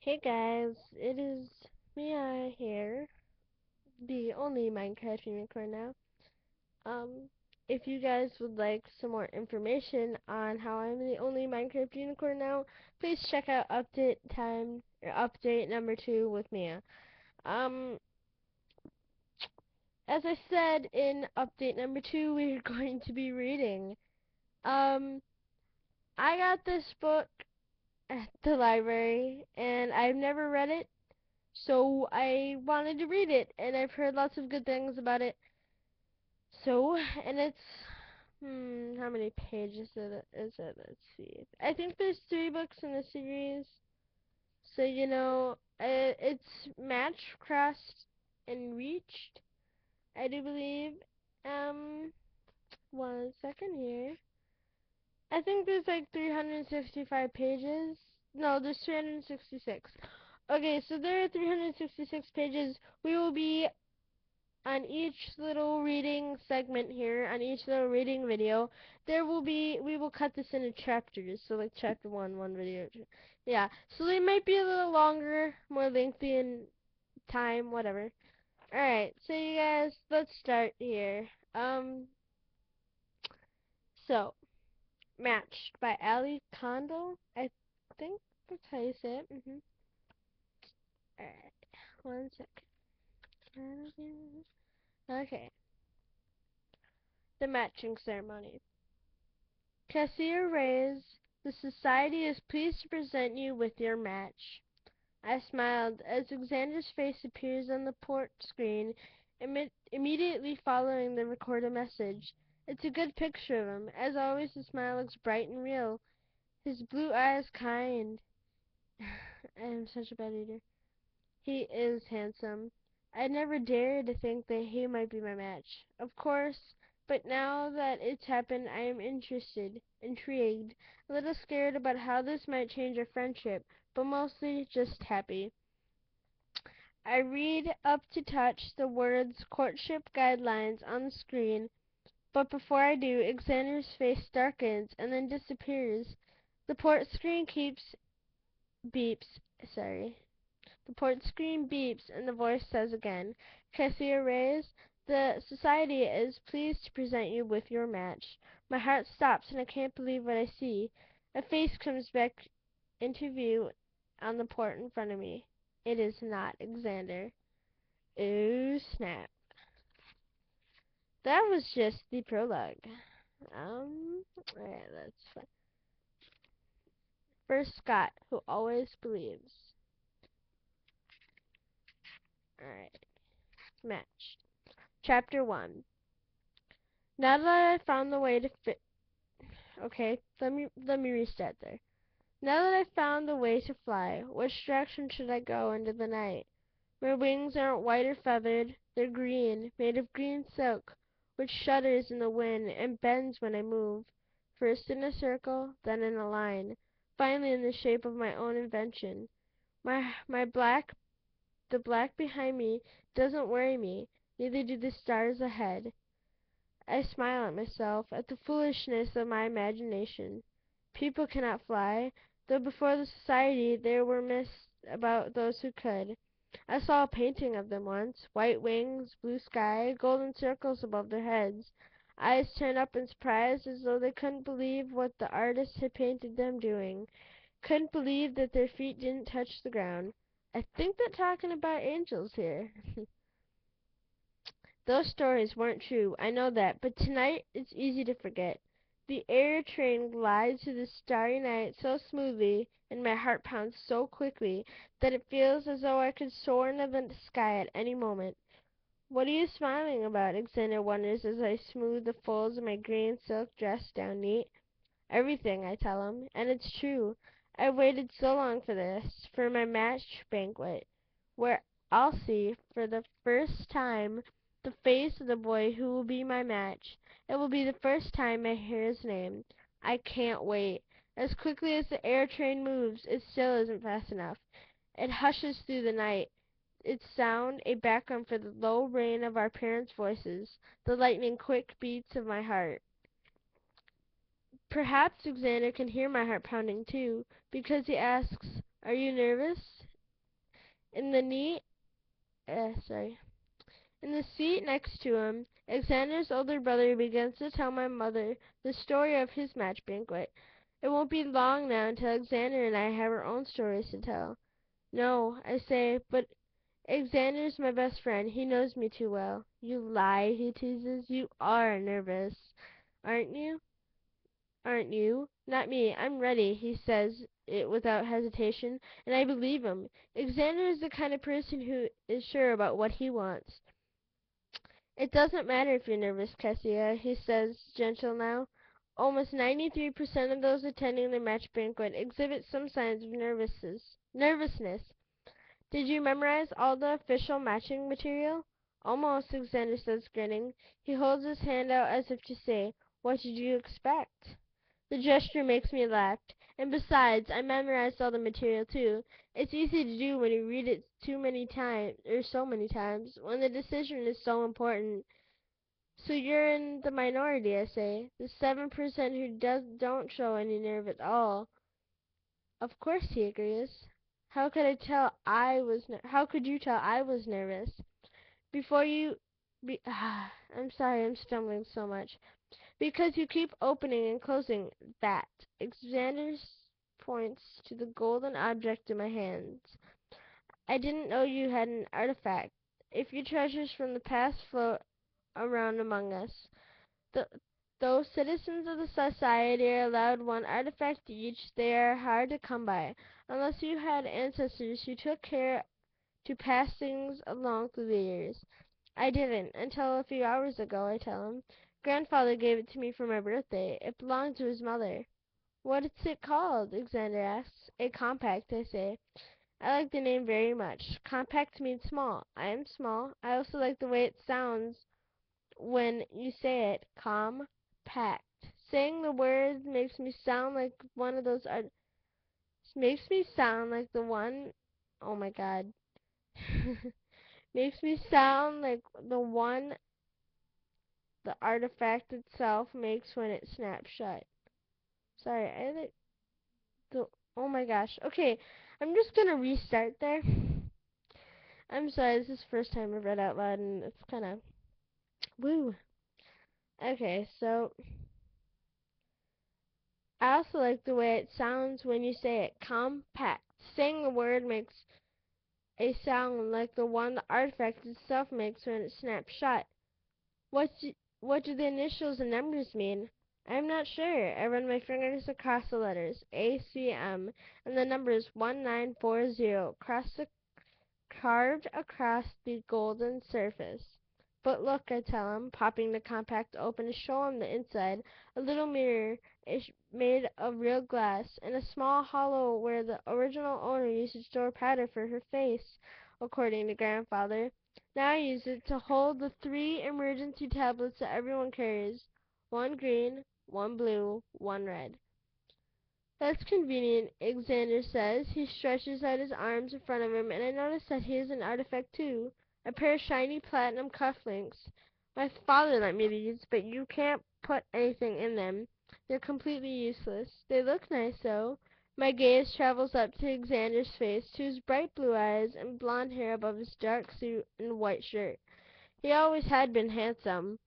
Hey guys, it is Mia here, the only Minecraft unicorn now. Um, if you guys would like some more information on how I'm the only Minecraft unicorn now, please check out update number 2 with Mia. Um, as I said in update number 2, we're going to be reading. Um, I got this book at the library, and I've never read it. So I wanted to read it, and I've heard lots of good things about it. So, and it's, how many pages is it? Let's see. I think there's 3 books in the series. So, it's Match, Crossed, and Reached, I do believe. Um, 1 second here. I think there's like 365 pages. No, there's 366. Okay, so there are 366 pages. We will be on each little reading segment here, on each little reading video, we will cut this into chapters. So like chapter 1 video. Yeah, so they might be a little longer, more lengthy in time, whatever. Alright, so you guys, let's start here. So, Matched by Ally Condle, I think that's how you say it. Alright, 1 second. Okay, the matching ceremony. Cassia Reyes, the Society is pleased to present you with your match. I smiled as Alexander's face appears on the port screen, immediately following the recorded message. It's a good picture of him. As always, his smile looks bright and real. His blue eyes kind. I am such a bad eater. He is handsome. I never dared to think that he might be my match. Of course, but now that it's happened, I am interested, intrigued, a little scared about how this might change our friendship, but mostly just happy. I read up to touch the words courtship guidelines on the screen, but before I do, Alexander's face darkens and then disappears. The port screen beeps, sorry. The port screen beeps and the voice says again, Cassia Reyes, the Society is pleased to present you with your match. My heart stops and I can't believe what I see. A face comes back into view on the port in front of me. It is not Alexander. Ooh, snap. That was just the prologue. Alright, that's fine. First, Scott, who always believes. Alright, matched. Chapter 1. Now that I found the way to fit. Okay, let me restart there. Now that I've found the way to fly, which direction should I go into the night? My wings aren't white or feathered, they're green, made of green silk, which shudders in the wind and bends when I move, first in a circle, then in a line, finally in the shape of my own invention. The black behind me doesn't worry me, neither do the stars ahead. I smile at myself, at the foolishness of my imagination. People cannot fly, though before the Society there were myths about those who could. I saw a painting of them once, white wings, blue sky, golden circles above their heads, eyes turned up in surprise as though they couldn't believe what the artist had painted them doing, couldn't believe that their feet didn't touch the ground. I think they're talking about angels here. Those stories weren't true, I know that, but tonight it's easy to forget. The air train glides through the starry night so smoothly, and my heart pounds so quickly, that it feels as though I could soar into the sky at any moment. What are you smiling about? Alexander wonders as I smooth the folds of my green silk dress down neat. Everything, I tell him, and it's true. I've waited so long for this, for my match banquet, where I'll see, for the first time, the face of the boy who will be my match. It will be the first time I hear his name. I can't wait. As quickly as the air train moves, it still isn't fast enough. It hushes through the night, its sound a background for the low rain of our parents' voices, the lightning quick beats of my heart. Perhaps Alexander can hear my heart pounding too, because he asks, "Are you nervous?" In the neat, sorry. In the seat next to him, Alexander's older brother begins to tell my mother the story of his match banquet. It won't be long now until Alexander and I have our own stories to tell. No, I say, but Alexander's my best friend. He knows me too well. You lie, he teases. You are nervous, aren't you? Aren't you? Not me. I'm ready, he says it without hesitation, and I believe him. Alexander is the kind of person who is sure about what he wants. It doesn't matter if you're nervous, Cassia, he says, gentle now. Almost 93% of those attending the match banquet exhibit some signs of nervousness. Did you memorize all the official matching material? Almost, Alexander says, grinning. He holds his hand out as if to say, what did you expect? The gesture makes me laugh. And besides, I memorized all the material too. It's easy to do when you read it too many times, or so many times, when the decision is so important. So you're in the minority, I say. The 7% who don't show any nerve at all. Of course, he agrees. How could how could you tell I was nervous? Before you I'm sorry, I'm stumbling so much. Because you keep opening and closing that. Alexander points to the golden object in my hands. I didn't know you had an artifact. If your treasures from the past float around among us, th- though citizens of the society are allowed one artifact each, they are hard to come by, unless you had ancestors who took care to pass things along through the years. I didn't, until a few hours ago, I tell him. Grandfather gave it to me for my birthday. It belonged to his mother. What is it called? Alexander asks. A compact, I say. I like the name very much. Compact means small. I am small. I also like the way it sounds when you say it. Compact. Saying the word makes me sound like one of those makes me sound like the one oh my god. Makes me sound like the one the artifact itself makes when it snaps shut. Sorry, I like the oh my gosh. Okay, I'm just gonna restart there. I'm sorry, this is the first time I've read out loud and it's kinda woo. Okay, so I also like the way it sounds when you say it. Compact. Saying the word makes a sound like the one the artifact itself makes when it snaps shut. What do the initials and numbers mean? I'm not sure. I run my fingers across the letters ACM and the numbers 1940 carved across the golden surface. But look, I tell him, popping the compact open to show him the inside. A little mirror is made of real glass, and a small hollow where the original owner used to store powder for her face, according to grandfather. Now I use it to hold the 3 emergency tablets that everyone carries. One green, one blue, one red. That's convenient, Alexander says. He stretches out his arms in front of him, and I notice that he has an artifact too. A pair of shiny platinum cufflinks. My father let me these, but you can't put anything in them. They're completely useless. They look nice, though. My gaze travels up to Alexander's face, to his bright blue eyes and blonde hair above his dark suit and white shirt. He always had been handsome,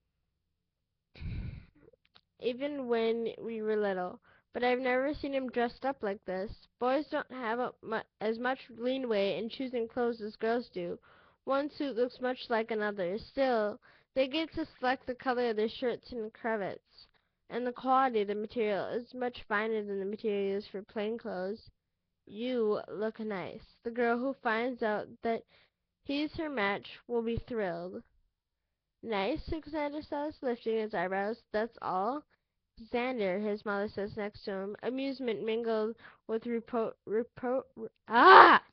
even when we were little. But I've never seen him dressed up like this. Boys don't have as much leeway in choosing clothes as girls do. One suit looks much like another. Still, they get to select the color of their shirts and cravats. And the quality of the material is much finer than the material used for plain clothes. You look nice. The girl who finds out that he's her match will be thrilled. Nice, Alexander says, lifting his eyebrows. That's all? Xander, his mother says next to him, amusement mingled with reproach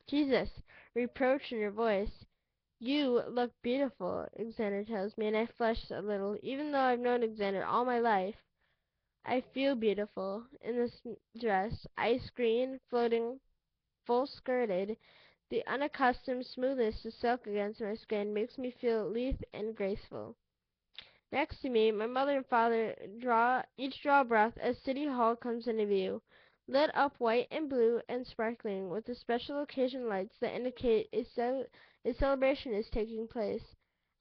in her voice. You look beautiful, Xander tells me, and I flush a little. Even though I've known Xander all my life, I feel beautiful in this dress, ice green, floating, full-skirted. The unaccustomed smoothness of silk against my skin makes me feel lithe and graceful. Next to me, my mother and father each draw a breath as City Hall comes into view. lit up white and blue and sparkling with the special occasion lights that indicate a celebration is taking place.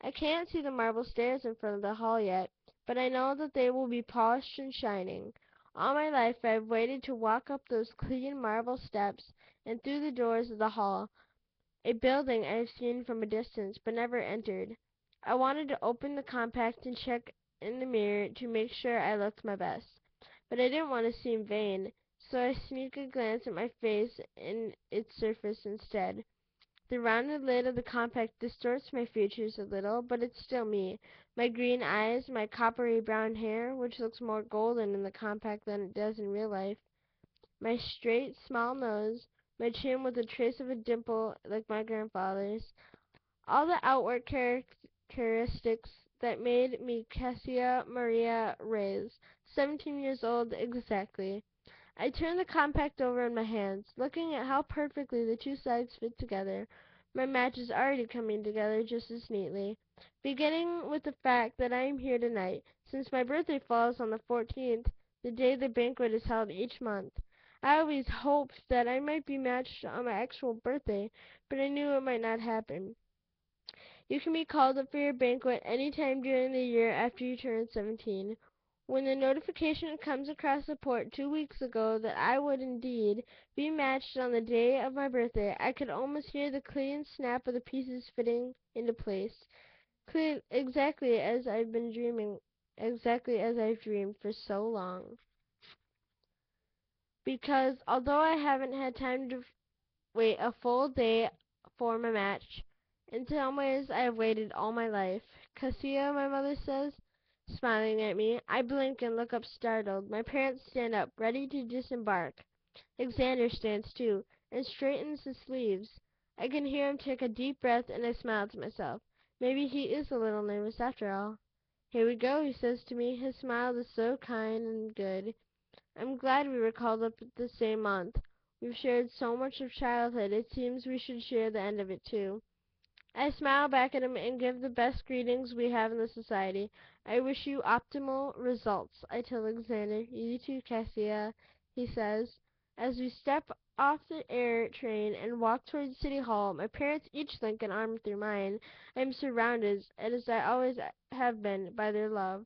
I can't see the marble stairs in front of the hall yet, but I know that they will be polished and shining. All my life I have waited to walk up those clean marble steps and through the doors of the hall, a building I have seen from a distance but never entered. I wanted to open the compact and check in the mirror to make sure I looked my best, but I didn't want to seem vain, so I sneak a glance at my face and its surface instead. The rounded lid of the compact distorts my features a little, but it's still me. My green eyes, my coppery brown hair, which looks more golden in the compact than it does in real life, my straight, small nose, my chin with a trace of a dimple like my grandfather's, all the outward characteristics that made me Cassia Maria Reyes, 17 years old exactly. I turned the compact over in my hands, looking at how perfectly the two sides fit together. My match is already coming together just as neatly. Beginning with the fact that I am here tonight, since my birthday falls on the 14th, the day the banquet is held each month. I always hoped that I might be matched on my actual birthday, but I knew it might not happen. You can be called up for your banquet any time during the year after you turn 17. When the notification comes across the port 2 weeks ago that I would indeed be matched on the day of my birthday, I could almost hear the clean snap of the pieces fitting into place, exactly as I've dreamed for so long. Because although I haven't had time to wait a full day for my match, in some ways I have waited all my life. Cassia, my mother says, smiling at me. I blink and look up startled. My parents stand up, ready to disembark. Xander stands too, and straightens his sleeves. I can hear him take a deep breath, and I smile to myself. Maybe he is a little nervous after all. Here we go, he says to me. His smile is so kind and good. I'm glad we were called up the same month. We've shared so much of childhood, it seems we should share the end of it too. I smile back at him and give the best greetings we have in the society. I wish you optimal results, I tell Alexander. You too, Cassia, he says. As we step off the air train and walk towards City Hall, my parents each link an arm through mine. I am surrounded, as I always have been, by their love.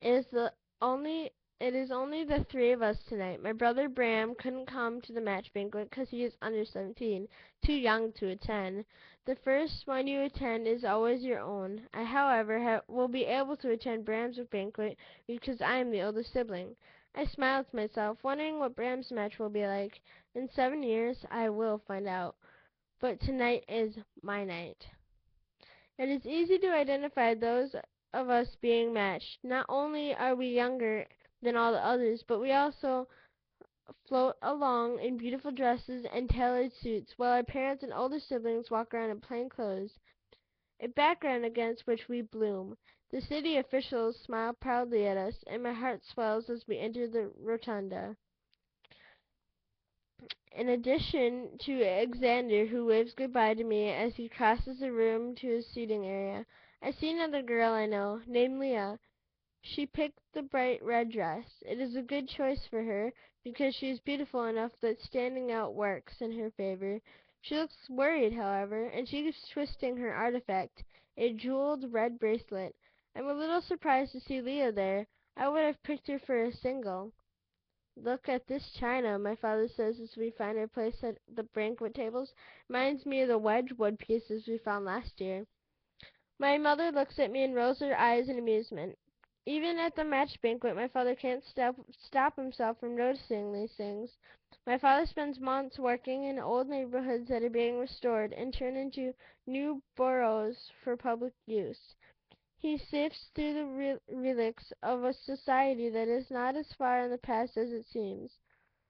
It is the only it is only the three of us tonight. My brother Bram couldn't come to the match banquet because he is under 17, too young to attend. The first one you attend is always your own. I, however, will be able to attend Bram's banquet because I am the older sibling. I smile to myself, wondering what Bram's match will be like. In 7 years, I will find out. But tonight is my night. It is easy to identify those of us being matched. Not only are we younger than all the others, but we also float along in beautiful dresses and tailored suits, while our parents and older siblings walk around in plain clothes, a background against which we bloom. The city officials smile proudly at us, and my heart swells as we enter the rotunda. In addition to Xander, who waves goodbye to me as he crosses the room to his seating area, I see another girl I know, named Leah. She picked the bright red dress. It is a good choice for her, because she is beautiful enough that standing out works in her favor. She looks worried, however, and she keeps twisting her artifact, a jeweled red bracelet. I'm a little surprised to see Leah there. I would have picked her for a single. Look at this china, my father says as we find our place at the banquet tables. Reminds me of the Wedgwood pieces we found last year. My mother looks at me and rolls her eyes in amusement. Even at the match banquet, my father can't stop himself from noticing these things. My father spends months working in old neighborhoods that are being restored and turned into new boroughs for public use. He sifts through the relics of a society that is not as far in the past as it seems.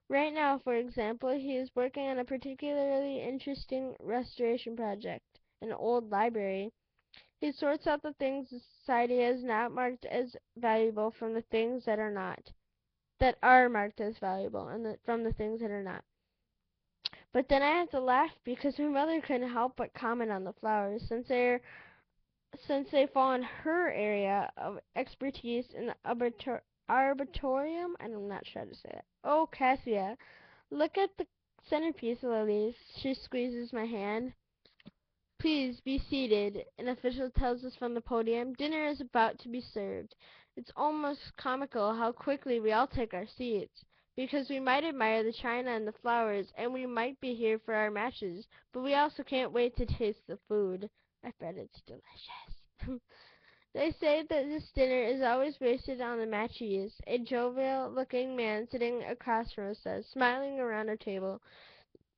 Right now, for example, he is working on a particularly interesting restoration project, an old library. He sorts out the things the society has not marked as valuable from the things that are marked as valuable, and from the things that are not. But then I have to laugh because my mother couldn't help but comment on the flowers, since they fall in her area of expertise in the arbitorium. I'm not sure how to say that. Oh, Cassia, look at the centerpiece, Lilies. She squeezes my hand. Please be seated, an official tells us from the podium. Dinner is about to be served. It's almost comical how quickly we all take our seats, because we might admire the china and the flowers, and we might be here for our matches, but we also can't wait to taste the food. I bet it's delicious. They say that this dinner is always wasted on the matchees. A jovial-looking man sitting across from us says, smiling around our table,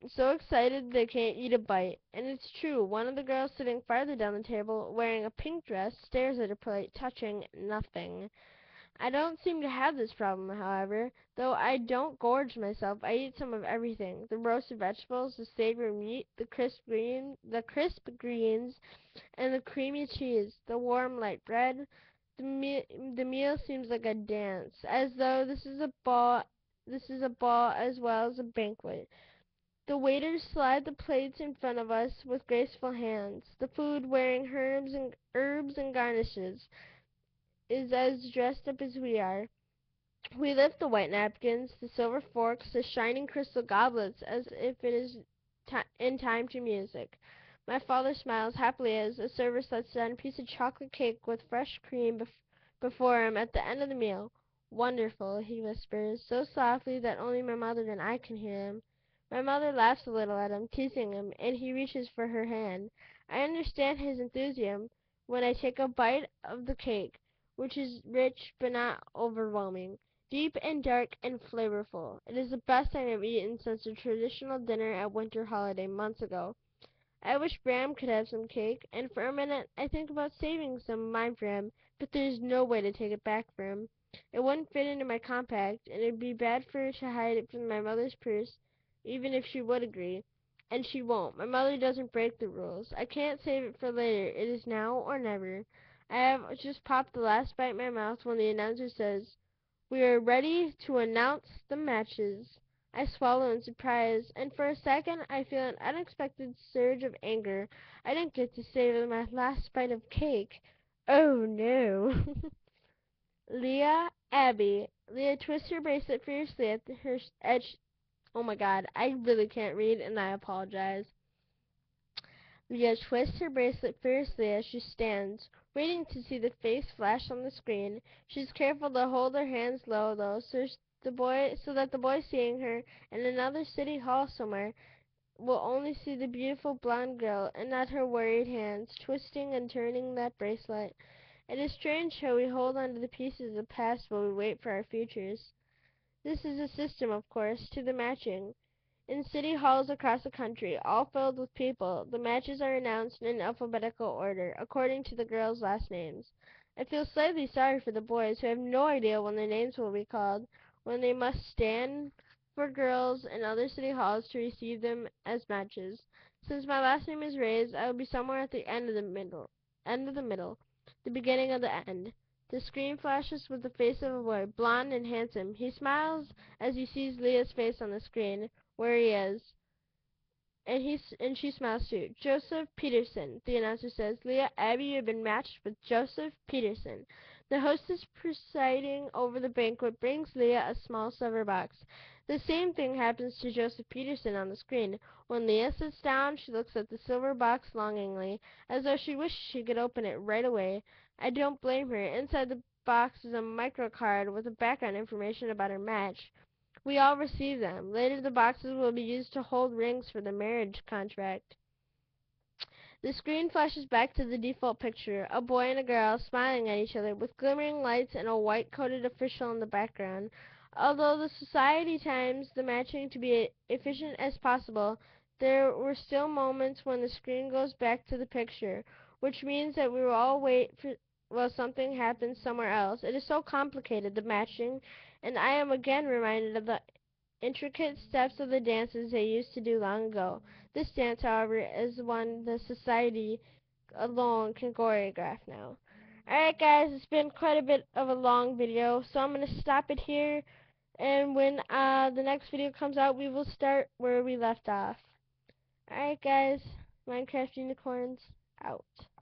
so excited they can't eat a bite. And it's true, one of the girls sitting farther down the table, wearing a pink dress, stares at her plate, touching nothing. I don't seem to have this problem, however. Though I don't gorge myself, I eat some of everything. The roasted vegetables, the savory meat, the crisp greens, and the creamy cheese, the warm light bread. The meal seems like a dance, as though this is a ball as well as a banquet. The waiters slide the plates in front of us with graceful hands. The food, wearing herbs and garnishes, is as dressed up as we are. We lift the white napkins, the silver forks, the shining crystal goblets, as if it is in time to music. My father smiles happily as a server sets down a piece of chocolate cake with fresh cream before him at the end of the meal. Wonderful, he whispers, so softly that only my mother and I can hear him. My mother laughs a little at him, teasing him, and he reaches for her hand. I understand his enthusiasm when I take a bite of the cake, which is rich but not overwhelming. Deep and dark and flavorful. It is the best I have eaten since the traditional dinner at Winter Holiday months ago. I wish Bram could have some cake, and for a minute I think about saving some of mine for him, but there is no way to take it back for him. It wouldn't fit into my compact, and it would be bad for her to hide it from my mother's purse, even if she would agree. And she won't. My mother doesn't break the rules. I can't save it for later. It is now or never. I have just popped the last bite in my mouth when the announcer says, "We are ready to announce the matches." I swallow in surprise, and for a second I feel an unexpected surge of anger. I didn't get to savor my last bite of cake. Oh no. Leah, Abby. Leah twists her bracelet fiercely at her edge. Oh my god, I really can't read and I apologize. Leah twists her bracelet fiercely as she stands, waiting to see the face flash on the screen. She's careful to hold her hands low, though, so that the boy seeing her in another city hall somewhere will only see the beautiful blonde girl and not her worried hands, twisting and turning that bracelet. It is strange how we hold on to the pieces of the past while we wait for our futures. This is a system, of course, to the matching. In city halls across the country, all filled with people, the matches are announced in alphabetical order, according to the girls' last names. I feel slightly sorry for the boys, who have no idea when their names will be called, when they must stand for girls in other city halls to receive them as matches. Since my last name is Reyes, I will be somewhere at the end of the middle, the beginning of the end. The screen flashes with the face of a boy, blond and handsome. He smiles as he sees Leah's face on the screen, where he is, and she smiles too. Joseph Peterson, the announcer says. Leah, Abby, you have been matched with Joseph Peterson. The hostess presiding over the banquet brings Leah a small silver box. The same thing happens to Joseph Peterson on the screen. When Leah sits down, she looks at the silver box longingly, as though she wished she could open it right away. I don't blame her. Inside the box is a microcard with background information about her match. We all receive them. Later the boxes will be used to hold rings for the marriage contract. The screen flashes back to the default picture, a boy and a girl smiling at each other with glimmering lights and a white-coated official in the background. Although the society times the matching to be efficient as possible, there were still moments when the screen goes back to the picture, which means that we will all wait for while something happens somewhere else. It is so complicated, the matching, and I am again reminded of the intricate steps of the dances they used to do long ago. This dance, however, is one the society alone can choreograph now. Alright guys, it's been quite a bit of a long video, so I'm going to stop it here, and when the next video comes out, we will start where we left off. Alright guys, Minecraft Unicorns, out.